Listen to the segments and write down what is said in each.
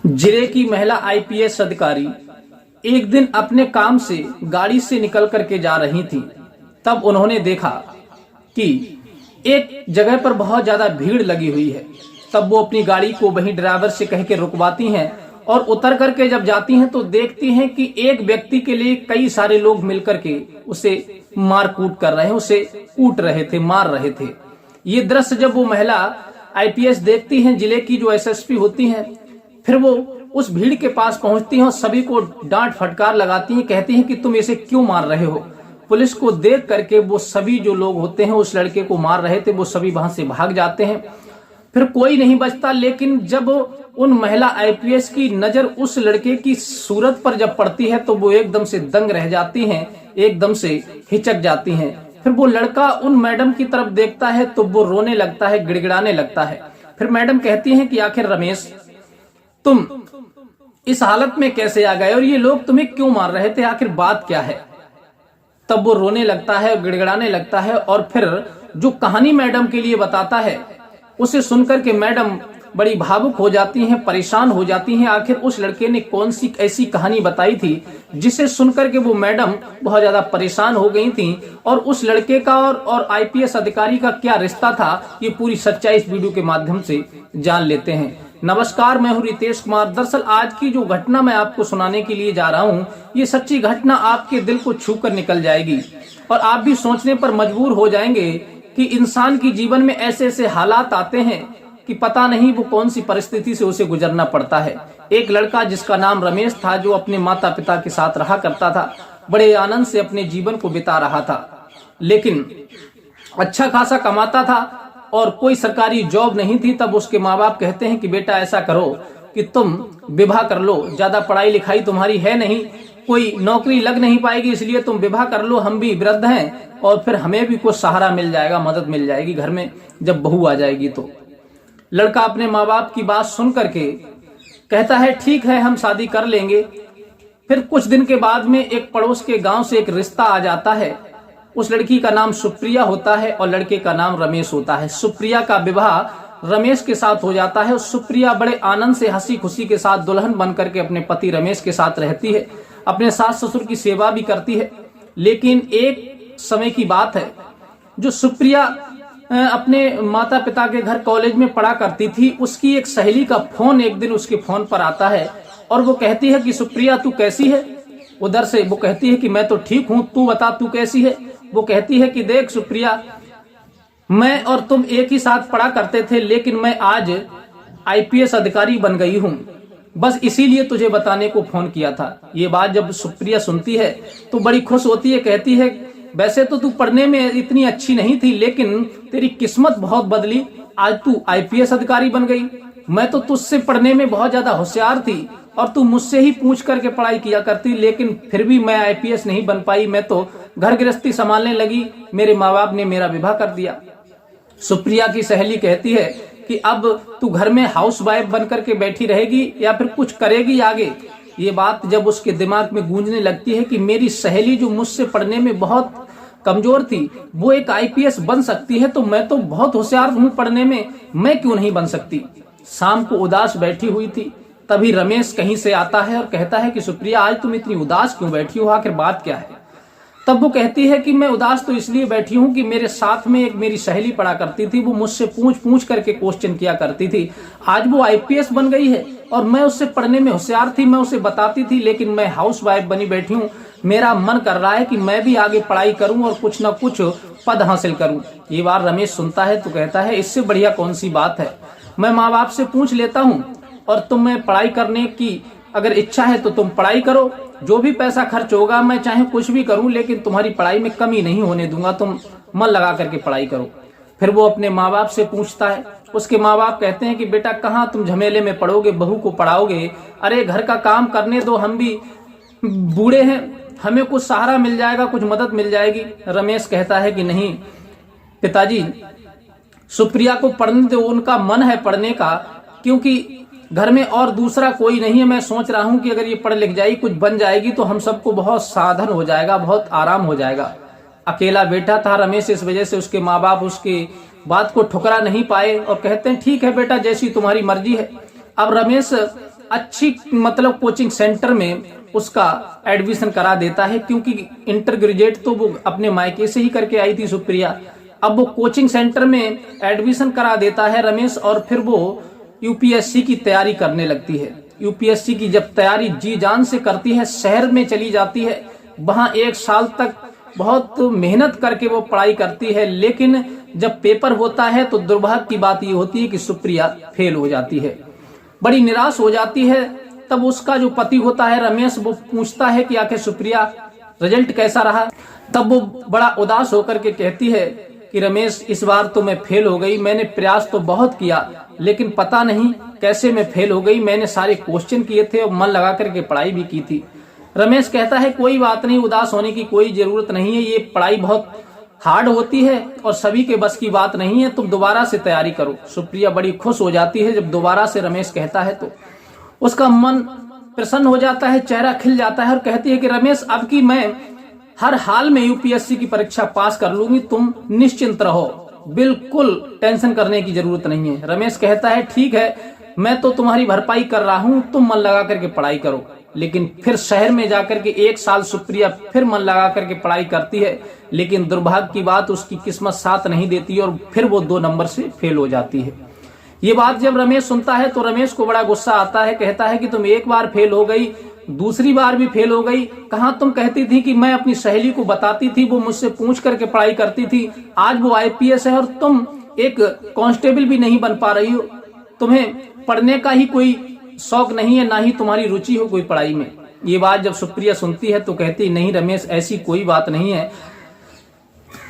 जिले की महिला आईपीएस अधिकारी एक दिन अपने काम से गाड़ी से निकल करके जा रही थी। तब उन्होंने देखा कि एक जगह पर बहुत ज्यादा भीड़ लगी हुई है। तब वो अपनी गाड़ी को वहीं ड्राइवर से कह के रुकवाती हैं और उतर करके जब जाती हैं तो देखती हैं कि एक व्यक्ति के लिए कई सारे लोग मिलकर के उसे मार कूट कर रहे हैं, उसे कूट रहे थे, मार रहे थे। ये दृश्य जब वो महिला आईपीएस देखती हैं, जिले की जो एसएसपी होती हैं, फिर वो उस भीड़ के पास पहुंचती हैं और सभी को डांट फटकार लगाती हैं, कहती हैं कि तुम इसे क्यों मार रहे हो। पुलिस को देख करके वो सभी जो लोग होते हैं उस लड़के को मार रहे थे, वो सभी वहां से भाग जाते हैं। फिर कोई नहीं बचता। लेकिन जब उन महिला आईपीएस की नजर उस लड़के की सूरत पर जब पड़ती है तो वो एकदम से दंग रह जाती हैं, एकदम से हिचक जाती हैं। फिर वो लड़का उन मैडम की तरफ देखता है तो वो रोने लगता है, गिड़गिड़ाने लगता है। फिर मैडम कहती हैं कि आखिर रमेश, तुम इस हालत में कैसे आ गए और ये लोग तुम्हें क्यों मार रहे थे, आखिर बात क्या है। तब वो रोने लगता है, गिड़गिड़ाने लगता है और फिर जो कहानी मैडम के लिए बताता है उसे सुनकर के मैडम बड़ी भावुक हो जाती हैं, परेशान हो जाती हैं। आखिर उस लड़के ने कौन सी ऐसी कहानी बताई थी जिसे सुनकर के वो मैडम बहुत ज्यादा परेशान हो गई थी, और उस लड़के का और आईपीएस अधिकारी का क्या रिश्ता था, ये पूरी सच्चाई इस वीडियो के माध्यम से जान लेते हैं। नमस्कार, मैं हूं रितेश कुमार। दरअसल आज की जो घटना मैं आपको सुनाने के लिए जा रहा हूं, ये सच्ची घटना आपके दिल को छू कर निकल जाएगी और आप भी सोचने पर मजबूर हो जाएंगे कि इंसान की जीवन में ऐसे ऐसे हालात आते हैं कि पता नहीं वो कौन सी परिस्थिति से उसे गुजरना पड़ता है। एक लड़का जिसका नाम रमेश था, जो अपने माता पिता के साथ रहा करता था, बड़े आनंद से अपने जीवन को बिता रहा था, लेकिन अच्छा खासा कमाता था और कोई सरकारी जॉब नहीं थी। तब उसके माँ बाप कहते हैं कि बेटा ऐसा करो कि तुम विवाह कर लो, ज्यादा पढ़ाई लिखाई तुम्हारी है नहीं, कोई नौकरी लग नहीं पाएगी, इसलिए तुम विवाह कर लो, हम भी वृद्ध हैं और फिर हमें भी कुछ सहारा मिल जाएगा, मदद मिल जाएगी घर में जब बहू आ जाएगी। तो लड़का अपने माँ बाप की बात सुन करके कहता है ठीक है, हम शादी कर लेंगे। फिर कुछ दिन के बाद में एक पड़ोस के गांव से एक रिश्ता आ जाता है। उस लड़की का नाम सुप्रिया होता है और लड़के का नाम रमेश होता है। सुप्रिया का विवाह रमेश के साथ हो जाता है। सुप्रिया बड़े आनंद से हंसी खुशी के साथ दुल्हन बन करके अपने पति रमेश के साथ रहती है, अपने सास ससुर की सेवा भी करती है। लेकिन एक समय की बात है, जो सुप्रिया अपने माता पिता के घर कॉलेज में पढ़ा करती थी, उसकी एक सहेली का फोन एक दिन उसके फोन पर आता है और वो कहती है कि सुप्रिया तू कैसी है। उधर से वो कहती है कि मैं तो ठीक हूं, तू बता तू कैसी है। वो कहती है कि देख सुप्रिया, मैं और तुम एक ही साथ पढ़ा करते थे, लेकिन मैं आज आईपीएस अधिकारी बन गई हूं, बस इसीलिए तुझे बताने को फोन किया था। ये बात जब सुप्रिया सुनती है तो बड़ी खुश होती है, कहती है वैसे तो तू पढ़ने में इतनी अच्छी नहीं थी, लेकिन तेरी किस्मत बहुत बदली, आज तू आईपीएस अधिकारी बन गई। मैं तो तुझसे पढ़ने में बहुत ज्यादा होशियार थी और तू मुझसे ही पूछ करके पढ़ाई किया करती, लेकिन फिर भी मैं आईपीएस नहीं बन पाई, मैं तो घर गृहस्थी संभालने लगी, मेरे माँ बाप ने मेरा विवाह कर दिया। सुप्रिया की सहेली कहती है कि अब तू घर में हाउस वाइफ बन करके बैठी रहेगी या फिर कुछ करेगी आगे। ये बात जब उसके दिमाग में गूंजने लगती है कि मेरी सहेली जो मुझसे पढ़ने में बहुत कमजोर थी, वो एक आईपीएस बन सकती है, तो मैं तो बहुत होशियार हूँ पढ़ने में, मैं क्यों नहीं बन सकती। शाम को उदास बैठी हुई थी, तभी रमेश कहीं से आता है और कहता है कि सुप्रिया, आज तुम इतनी उदास क्यों बैठी हो, आखिर बात क्या है। तब वो कहती है कि मैं उदास तो इसलिए बैठी हूँ कि मेरे साथ में एक मेरी सहेली पढ़ा करती थी, वो मुझसे पूछ पूछ करके क्वेश्चन किया करती थी। आज वो आईपीएस बन गई है और मैं उससे पढ़ने में होशियार थी, मैं उसे बताती थी, लेकिन मैं हाउस वाइफ बनी बैठी हूँ। मेरा मन कर रहा है कि मैं भी आगे पढ़ाई करूं और कुछ न कुछ पद हासिल करूं। ये बार रमेश सुनता है तो कहता है इससे बढ़िया कौन सी बात है, मैं माँ बाप से पूछ लेता हूं और तुम्हें पढ़ाई करने की अगर इच्छा है तो तुम पढ़ाई करो, जो भी पैसा खर्च होगा मैं चाहे कुछ भी करूं, लेकिन तुम्हारी पढ़ाई में कमी नहीं होने दूंगा, तुम मन लगा करके पढ़ाई करो। फिर वो अपने माँ बाप से पूछता है। उसके माँ बाप कहते हैं कि बेटा कहाँ तुम झमेले में पढ़ोगे, बहू को पढ़ाओगे, अरे घर का काम करने दो, हम भी बूढ़े हैं, हमें कुछ सहारा मिल जाएगा, कुछ मदद मिल जाएगी। रमेश कहता है कि नहीं पिताजी, सुप्रिया को पढ़ने दो, उनका मन है पढ़ने का, क्योंकि घर में और दूसरा कोई नहीं है। मैं सोच रहा हूं कि अगर ये पढ़ लिख जाएगी, कुछ बन जाएगी, तो हम सबको बहुत साधन हो जाएगा, बहुत आराम हो जाएगा। अकेला बेटा था रमेश, इस वजह से उसके माँ बाप उसके बात को ठुकरा नहीं पाए और कहते हैं ठीक है बेटा, जैसी तुम्हारी मर्जी है। अब रमेश अच्छी मतलब कोचिंग सेंटर में उसका एडमिशन करा देता है, क्योंकि इंटर ग्रेजुएट तो वो अपने मायके से ही करके आई थी सुप्रिया। अब वो कोचिंग सेंटर में एडमिशन करा देता है रमेश, और फिर वो यूपीएससी की तैयारी करने लगती है। यूपीएससी की जब तैयारी जी जान से करती है, शहर में चली जाती है, वहां 1 साल तक बहुत मेहनत करके वो पढ़ाई करती है। लेकिन जब पेपर होता है तो दुर्भाग्य की बात ये होती है कि सुप्रिया फेल हो जाती है, बड़ी निराश हो जाती है। तब उसका जो पति होता है रमेश, वो पूछता है कि आखिर सुप्रिया रिजल्ट कैसा रहा। तब वो बड़ा उदास होकर के कहती है कि रमेश, इस बार तो मैं फेल हो गई। मैंने प्रयास तो बहुत किया, लेकिन पता नहीं कैसे मैं फेल हो गई। मैंने सारे क्वेश्चन किए थे और मन लगा करके पढ़ाई भी की थी। रमेश कहता है कोई बात नहीं, उदास होने की कोई जरूरत नहीं है, ये पढ़ाई बहुत हार्ड होती है और सभी के बस की बात नहीं है, तुम दोबारा से तैयारी करो। सुप्रिया बड़ी खुश हो जाती है जब दोबारा से रमेश कहता है तो उसका मन प्रसन्न हो जाता है, चेहरा खिल जाता है और कहती है कि रमेश, अब की मैं हर हाल में यूपीएससी की परीक्षा पास कर लूंगी, तुम निश्चिंत रहो, बिल्कुल टेंशन करने की जरूरत नहीं है। रमेश कहता है ठीक है, मैं तो तुम्हारी भरपाई कर रहा हूं, तुम मन लगा करके पढ़ाई करो। लेकिन फिर शहर में जाकर के 1 साल सुप्रिया फिर मन लगा करके पढ़ाई करती है, लेकिन दुर्भाग्य की बात उसकी किस्मत साथ नहीं देती और फिर वो 2 नंबर से फेल हो जाती है। ये बात जब रमेश सुनता है तो रमेश को बड़ा गुस्सा आता है, कहता है कि तुम 1 बार फेल हो गई, दूसरी बार भी फेल हो गई। कहां तुम कहती थी कि मैं अपनी सहेली को बताती थी, वो मुझसे पूछ करके पढ़ाई करती थी। आज वो आईपीएस है और तुम एक कांस्टेबल भी नहीं बन पा रही हो। तुम्हें पढ़ने का ही कोई शौक नहीं है, ना ही तुम्हारी रुचि हो कोई पढ़ाई में। ये बात जब सुप्रिया सुनती है तो कहती नहीं रमेश, ऐसी कोई बात नहीं है,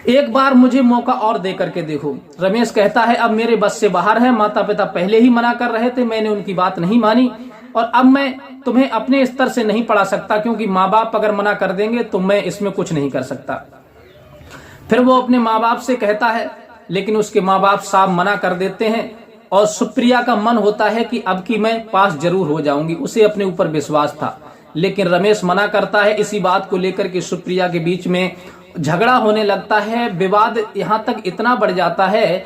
एक बार मुझे मौका और दे करके देखो। रमेश कहता है अब मेरे बस से बाहर है, माता पिता पहले ही मना कर रहे थे, मैंने उनकी बात नहीं मानी और अब मैं तुम्हें अपने स्तर से नहीं पढ़ा सकता, क्योंकि माँ बाप अगर मना कर देंगे तो मैं इसमें कुछ नहीं कर सकता। फिर वो अपने माँ बाप से कहता है, लेकिन उसके माँ बाप साफ मना कर देते हैं और सुप्रिया का मन होता है कि अब की मैं पास जरूर हो जाऊंगी, उसे अपने ऊपर विश्वास था। लेकिन रमेश मना करता है। इसी बात को लेकर के सुप्रिया के बीच में झगड़ा होने लगता है, विवाद यहाँ तक इतना बढ़ जाता है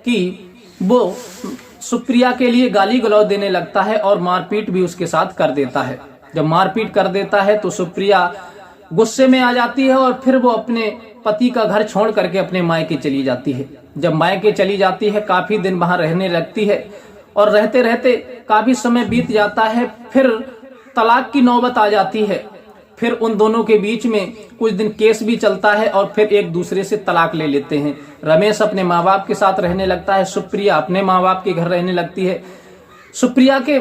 कि वो सुप्रिया के लिए गाली गलौज देने लगता है और मारपीट भी उसके साथ कर देता है। जब मारपीट कर देता है तो सुप्रिया गुस्से में आ जाती है और फिर वो अपने पति का घर छोड़ करके अपने मायके चली जाती है। जब मायके चली जाती है काफी दिन वहां रहने लगती है और रहते रहते काफी समय बीत जाता है। फिर तलाक की नौबत आ जाती है। फिर उन दोनों के बीच में कुछ दिन केस भी चलता है और फिर एक दूसरे से तलाक ले लेते हैं। रमेश अपने माँ बाप के साथ रहने लगता है, सुप्रिया अपने माँ बाप के घर रहने लगती है। सुप्रिया के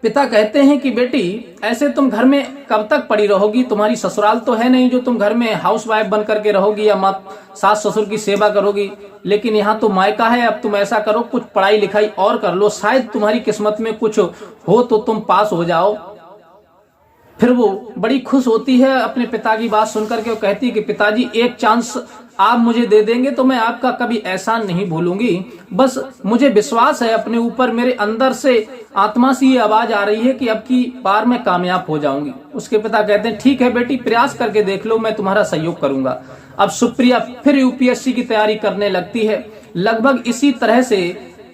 पिता कहते हैं कि बेटी ऐसे तुम घर में कब तक पड़ी रहोगी, तुम्हारी ससुराल तो है नहीं जो तुम घर में हाउसवाइफ बन करके रहोगी या सास ससुर की सेवा करोगी, लेकिन यहाँ तो मायका है। अब तुम ऐसा करो, कुछ पढ़ाई लिखाई और कर लो, शायद तुम्हारी किस्मत में कुछ हो तो तुम पास हो जाओ। फिर वो बड़ी खुश होती है अपने पिता की बात सुनकर के। वो कहती है कि पिताजी एक चांस आप मुझे दे देंगे तो मैं आपका कभी एहसान नहीं भूलूंगी, बस मुझे विश्वास है अपने ऊपर, मेरे अंदर से आत्मा से ये आवाज आ रही है कि अब की बार मैं कामयाब हो जाऊंगी। उसके पिता कहते हैं ठीक है बेटी, प्रयास करके देख लो, मैं तुम्हारा सहयोग करूंगा। अब सुप्रिया फिर यूपीएससी की तैयारी करने लगती है। लगभग इसी तरह से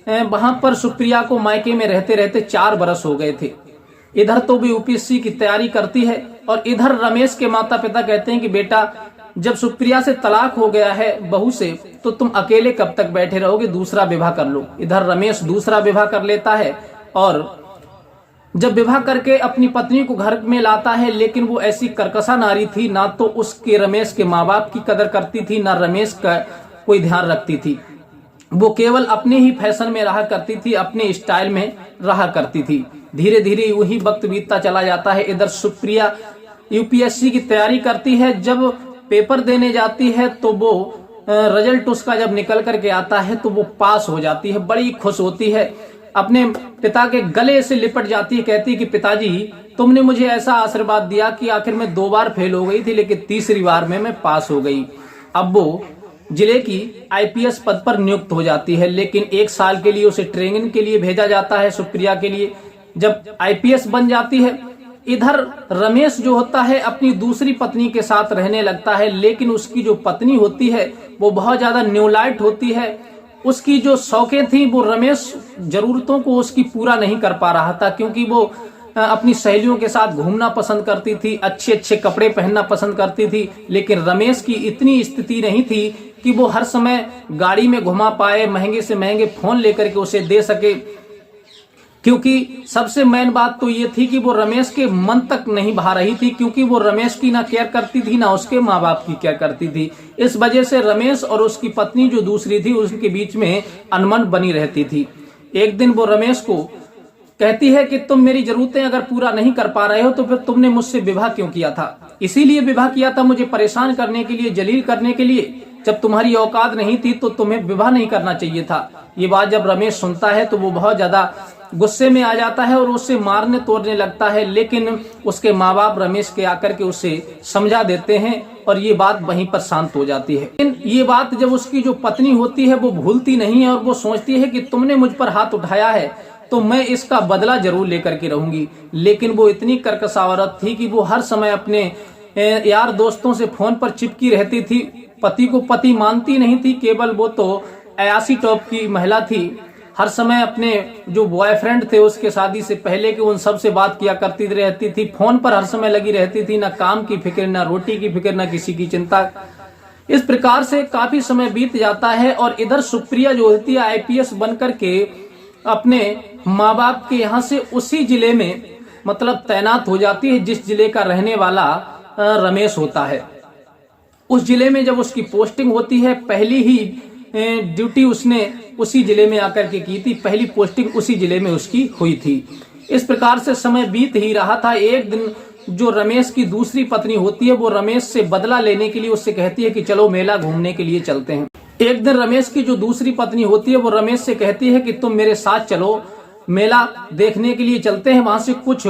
वहां पर सुप्रिया को मायके में रहते रहते 4 बरस हो गए थे। इधर तो भी यूपीएससी की तैयारी करती है और इधर रमेश के माता पिता कहते हैं कि बेटा जब सुप्रिया से तलाक हो गया है बहू से, तो तुम अकेले कब तक बैठे रहोगे, दूसरा विवाह कर लो। इधर रमेश दूसरा विवाह कर लेता है और जब विवाह करके अपनी पत्नी को घर में लाता है, लेकिन वो ऐसी कर्कशा नारी थी, ना तो उसके रमेश के माँ बाप की कदर करती थी, ना रमेश का कोई ध्यान रखती थी। वो केवल अपने ही फैशन में रहा करती थी, अपने स्टाइल में रहा करती थी। धीरे धीरे वही वक्त बीतता चला जाता है। इधर सुप्रिया यूपीएससी की तैयारी करती है। जब पेपर देने जाती है तो वो रिजल्ट उसका जब निकल करके आता है तो वो पास हो जाती है, बड़ी खुश होती है, अपने पिता के गले से लिपट जाती है, कहती है कि पिताजी तुमने मुझे ऐसा आशीर्वाद दिया कि आखिर मैं 2 बार फेल हो गई थी, लेकिन तीसरी बार में मैं पास हो गई। अब वो जिले की आईपीएस पद पर नियुक्त हो जाती है, लेकिन 1 साल के लिए उसे ट्रेनिंग के लिए भेजा जाता है सुप्रिया के लिए। जब आईपीएस बन जाती है, इधर रमेश जो होता है अपनी दूसरी पत्नी के साथ रहने लगता है, लेकिन उसकी जो पत्नी होती है वो बहुत ज्यादा न्यूलाइट होती है उसकी जो शौकें थी वो रमेश जरूरतों को उसकी पूरा नहीं कर पा रहा था, क्योंकि वो अपनी सहेलियों के साथ घूमना पसंद करती थी, अच्छे अच्छे कपड़े पहनना पसंद करती थी। लेकिन रमेश की इतनी स्थिति नहीं थी कि वो हर समय गाड़ी में घुमा पाए, महंगे से महंगे फोन लेकर के उसे दे सके, क्योंकि सबसे मेन बात तो ये थी कि वो रमेश के मन तक नहीं भा रही थी, क्योंकि वो रमेश की ना केयर करती थी ना उसके माँ बाप की केयर करती थी। इस वजह से रमेश और उसकी पत्नी जो दूसरी थी उनके बीच में अनबन बनी रहती थी। एक दिन वो रमेश को कहती है कि तुम मेरी जरूरतें अगर पूरा नहीं कर पा रहे हो तो फिर तुमने मुझसे विवाह क्यों किया था? इसीलिए विवाह किया था, मुझे परेशान करने के लिए, जलील करने के लिए। जब तुम्हारी औकात नहीं थी तो तुम्हें विवाह नहीं करना चाहिए था। ये बात जब रमेश सुनता है तो वो बहुत ज्यादा गुस्से में आ जाता है और उससे मारने तोड़ने लगता है। लेकिन उसके माँ बाप रमेश के आकर के उसे समझा देते हैं और ये बात वहीं पर शांत हो जाती है। लेकिन ये बात जब उसकी जो पत्नी होती है वो भूलती नहीं है और वो सोचती है कि तुमने मुझ पर हाथ उठाया है तो मैं इसका बदला जरूर लेकर के रहूंगी। लेकिन वो इतनी कर्कश औरत थी कि वो हर समय अपने यार दोस्तों से फोन पर चिपकी रहती थी, पति को पति मानती नहीं थी। केवल वो तो अयासी टॉप की महिला थी, हर समय अपने जो बॉयफ्रेंड थे उसके शादी से पहले के उन सब से बात किया करती रहती थी, फोन पर हर समय लगी रहती थी, ना काम की फिक्र, ना रोटी की फिक्र, ना किसी की चिंता। इस प्रकार से काफी समय बीत जाता है और इधर सुप्रिया जो होती है आईपीएस बनकर के अपने माँ बाप के यहाँ से उसी जिले में मतलब तैनात हो जाती है जिस जिले का रहने वाला रमेश होता है। उस जिले में जब उसकी पोस्टिंग होती है, पहली ही ड्यूटी उसने उसी जिले में आकर के की थी, पहली पोस्टिंग उसी जिले में उसकी हुई थी। इस प्रकार से समय बीत ही रहा था। एक दिन जो रमेश की दूसरी पत्नी होती है वो रमेश से बदला लेने के लिए उससे कहती है कि चलो मेला घूमने के लिए चलते हैं। एक दिन रमेश की जो दूसरी पत्नी होती है वो रमेश से कहती है कि तुम मेरे साथ चलो, मेला देखने के लिए चलते हैं, वहां से कुछ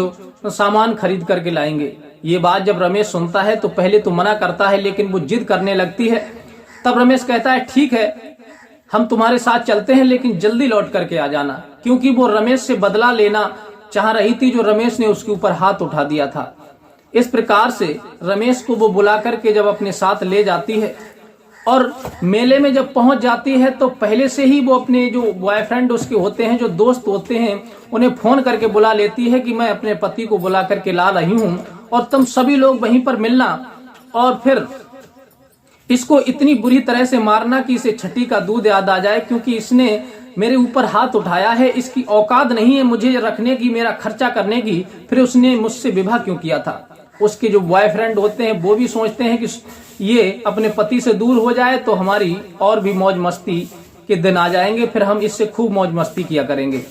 सामान खरीद करके लाएंगे। ये बात जब रमेश सुनता है तो पहले तो मना करता है, लेकिन वो जिद करने लगती है। तब रमेश कहता है ठीक है, हम तुम्हारे साथ चलते हैं, लेकिन जल्दी लौट करके आ जाना, क्योंकि वो रमेश से बदला लेना चाह रही थी जो रमेश ने उसके ऊपर हाथ उठा दिया था। इस प्रकार से रमेश को वो बुला करके जब अपने साथ ले जाती है और मेले में जब पहुंच जाती है तो पहले से ही वो अपने जो बॉयफ्रेंड उसके होते हैं, जो दोस्त होते हैं, उन्हें फोन करके बुला लेती है कि मैं अपने पति को बुला करके ला रही हूं और तुम सभी लोग वहीं पर मिलना और फिर इसको इतनी बुरी तरह से मारना कि इसे छठी का दूध याद आ जाए, क्योंकि इसने मेरे ऊपर हाथ उठाया है, इसकी औकात नहीं है मुझे रखने की, मेरा खर्चा करने की, फिर उसने मुझसे विवाह क्यों किया था। उसके जो बॉयफ्रेंड होते हैं वो भी सोचते हैं कि ये अपने पति से दूर हो जाए तो हमारी और भी मौज मस्ती के दिन आ जाएंगे, फिर हम इससे खूब मौज मस्ती किया करेंगे।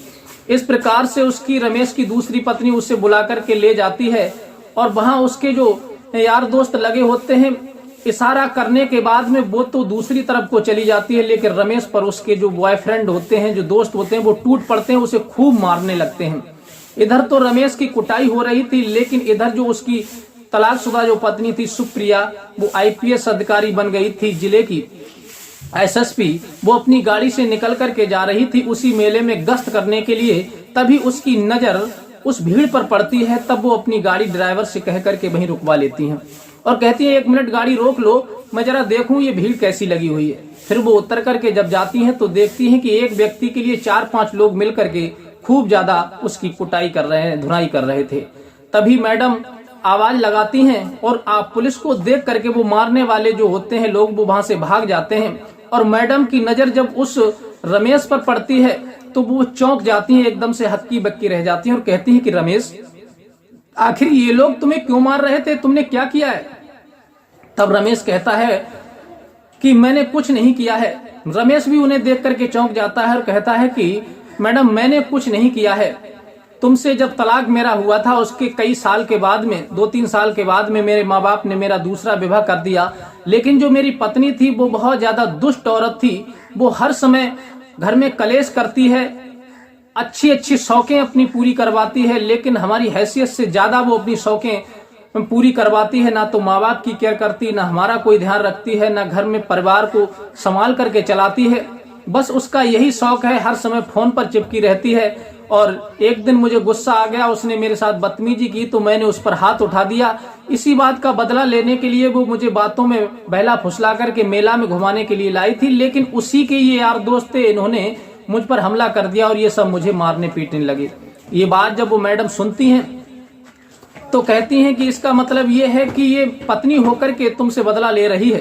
इस प्रकार से उसकी रमेश की दूसरी पत्नी उससे बुला करके ले जाती है और वहां उसके जो यार दोस्त लगे होते हैं, इशारा करने के बाद में वो तो दूसरी तरफ को चली जाती है, लेकिन रमेश पर उसके जो बॉयफ्रेंड होते हैं, जो दोस्त होते हैं, वो टूट पड़ते हैं, उसे खूब मारने लगते हैं। इधर तो रमेश की कुटाई हो रही थी, लेकिन इधर जो उसकी तलाकशुदा जो पत्नी थी सुप्रिया, वो आईपीएस अधिकारी बन गई थी, जिले की एसएसपी, वो अपनी गाड़ी से निकल करके जा रही थी उसी मेले में गश्त करने के लिए। तभी उसकी नजर उस भीड़ पर पड़ती है, तब वो अपनी गाड़ी ड्राइवर से कह करके वहीं रुकवा लेती हैं और कहती है 1 मिनट गाड़ी रोक लो, मैं जरा देखूं ये भीड़ कैसी लगी हुई है। फिर वो उतर करके जब जाती हैं तो देखती हैं कि एक व्यक्ति के लिए 4-5 लोग मिल करके खूब ज्यादा उसकी कुटाई कर रहे हैं, धुनाई कर रहे थे। तभी मैडम आवाज लगाती हैं और आप पुलिस को देख करके वो मारने वाले जो होते हैं लोग वो वहां से भाग जाते हैं और मैडम की नजर जब उस रमेश पर पड़ती है तो वो चौंक जाती हैं, एकदम से हक्की बक्की रह जाती हैं और कहती हैं कि रमेश, आखिर ये लोग तुम्हें क्यों मार रहे थे, तुमने क्या किया है? तब रमेश कहता है कि मैंने कुछ नहीं किया है। रमेश भी उन्हें देख करके चौंक जाता है और कहता है कि मैडम मैंने कुछ नहीं किया है, तुमसे जब तलाक मेरा हुआ था उसके कई साल के बाद में, 2-3 साल के बाद में मेरे माँ बाप ने मेरा दूसरा विवाह कर दिया। लेकिन जो मेरी पत्नी थी वो बहुत ज्यादा दुष्ट औरत थी, वो हर समय घर में कलेश करती है, अच्छी अच्छी शौकें अपनी पूरी करवाती है, लेकिन हमारी हैसियत से ज्यादा वो अपनी शौकें पूरी करवाती है। ना तो माँ बाप की केयर करती, ना हमारा कोई ध्यान रखती है, ना घर में परिवार को संभाल करके चलाती है। बस उसका यही शौक है, हर समय फोन पर चिपकी रहती है। और एक दिन मुझे गुस्सा आ गया, उसने मेरे साथ बदतमीजी की तो मैंने उस पर हाथ उठा दिया। इसी बात का बदला लेने के लिए वो मुझे बातों में बहला फुसला करके मेला में घुमाने के लिए लाई थी, लेकिन उसी के ये यार दोस्त थे, इन्होंने मुझ पर हमला कर दिया और ये सब मुझे मारने पीटने लगे। ये बात जब वो मैडम सुनती हैं तो कहती हैं कि इसका मतलब ये है कि ये पत्नी होकर के तुमसे बदला ले रही है।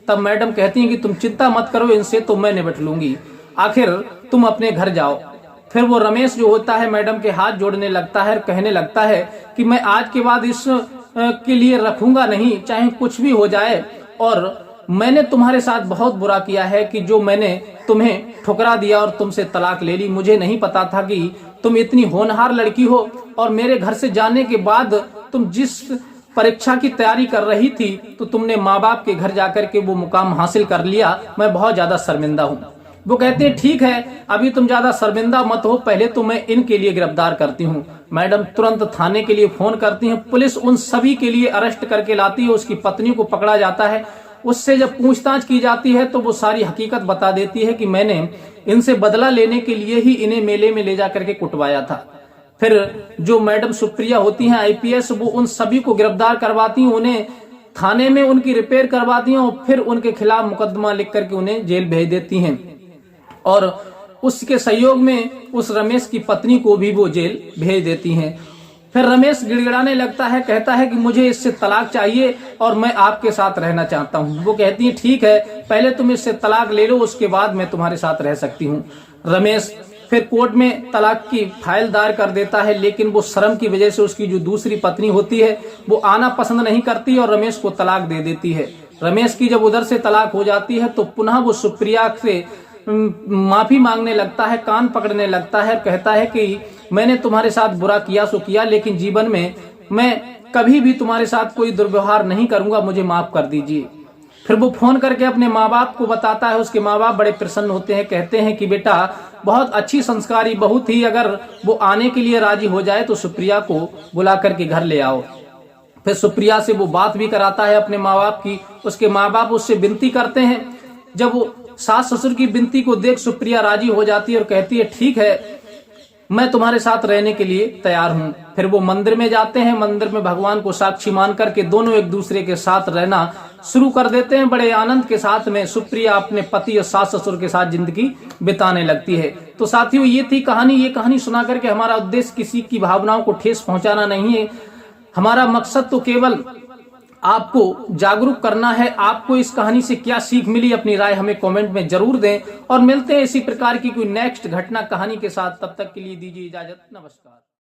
तब मैडम कहती हैं कि तुम चिंता मत करो, इनसे तो मैं निपट लूंगी, आखिर तुम अपने घर जाओ। फिर वो रमेश जो होता है मैडम के हाथ जोड़ने लगता है, कहने लगता है कि मैं आज के बाद इस के लिए रखूंगा नहीं, चाहे कुछ भी हो जाए। और मैंने तुम्हारे साथ बहुत बुरा किया है कि जो मैंने तुम्हें ठुकरा दिया और तुमसे तलाक ले ली। मुझे नहीं पता था कि तुम इतनी होनहार लड़की हो, और मेरे घर से जाने के बाद तुम जिस परीक्षा की तैयारी कर रही थी तो तुमने माँ बाप के घर जाकर के वो मुकाम हासिल कर लिया। मैं बहुत ज्यादा शर्मिंदा हूँ। वो कहते हैं ठीक है, अभी तुम ज्यादा शर्मिंदा मत हो, पहले तो मैं इनके लिए गिरफ्तार करती हूँ। मैडम तुरंत थाने के लिए फोन करती हैं, पुलिस उन सभी के लिए अरेस्ट करके लाती है। उसकी पत्नी को पकड़ा जाता है, उससे जब पूछताछ की जाती है तो वो सारी हकीकत बता देती है कि मैंने इनसे बदला लेने के लिए ही इन्हें मेले में ले जा करके कुटवाया था। फिर जो मैडम सुप्रिया होती हैं आईपीएस, वो उन सभी को गिरफ्तार करवाती हैं, उन्हें थाने में उनकी रिपेयर करवाती हैं और फिर उनके खिलाफ मुकदमा लिख करके उन्हें जेल भेज देती हैं। और उसके सहयोग में उस रमेश की पत्नी को भी वो जेल भेज देती हैं। फिर रमेश गिड़गिड़ाने लगता है, कहता है कि मुझे इससे तलाक चाहिए और मैं आपके साथ रहना चाहता हूँ। वो कहती है ठीक है, पहले तुम इससे तलाक ले लो, उसके बाद मैं तुम्हारे साथ रह सकती हूँ। रमेश फिर कोर्ट में तलाक की फाइल दायर कर देता है, लेकिन वो शर्म की वजह से उसकी जो दूसरी पत्नी होती है वो आना पसंद नहीं करती और रमेश को तलाक दे देती है। रमेश की जब उधर से तलाक हो जाती है तो पुनः वो सुप्रिया से माफी मांगने लगता है, कान पकड़ने लगता है, कहता है कि मैंने तुम्हारे साथ बुरा किया सो किया, लेकिन जीवन में मैं कभी भी तुम्हारे साथ कोई दुर्व्यवहार नहीं करूंगा, मुझे माफ कर दीजिए। फिर वो फोन करके अपने माँ बाप को बताता है। उसके माँ बाप बड़े प्रसन्न होते हैं, कहते हैं कि बेटा बहुत अच्छी संस्कारी बहू थी, अगर वो आने के लिए राजी हो जाए तो सुप्रिया को बुला करके घर ले आओ। फिर सुप्रिया से वो बात भी कराता है अपने माँ बाप की। उसके माँ बाप उससे विनती करते हैं। जब वो सास ससुर की विनती को देख सुप्रिया राजी हो जाती है और कहती है ठीक है, मैं तुम्हारे साथ रहने के लिए तैयार हूँ। फिर वो मंदिर में जाते हैं, मंदिर में भगवान को साक्षी मान करके दोनों एक दूसरे के साथ रहना शुरू कर देते हैं। बड़े आनंद के साथ में सुप्रिया अपने पति और सास ससुर के साथ जिंदगी बिताने लगती है। तो साथियों ये थी कहानी। ये कहानी सुना करके हमारा उद्देश्य किसी की भावनाओं को ठेस पहुंचाना नहीं है। हमारा मकसद तो केवल आपको जागरूक करना है। आपको इस कहानी से क्या सीख मिली, अपनी राय हमें कमेंट में जरूर दें और मिलते हैं इसी प्रकार की कोई नेक्स्ट घटना कहानी के साथ। तब तक के लिए दीजिए इजाजत, नमस्कार।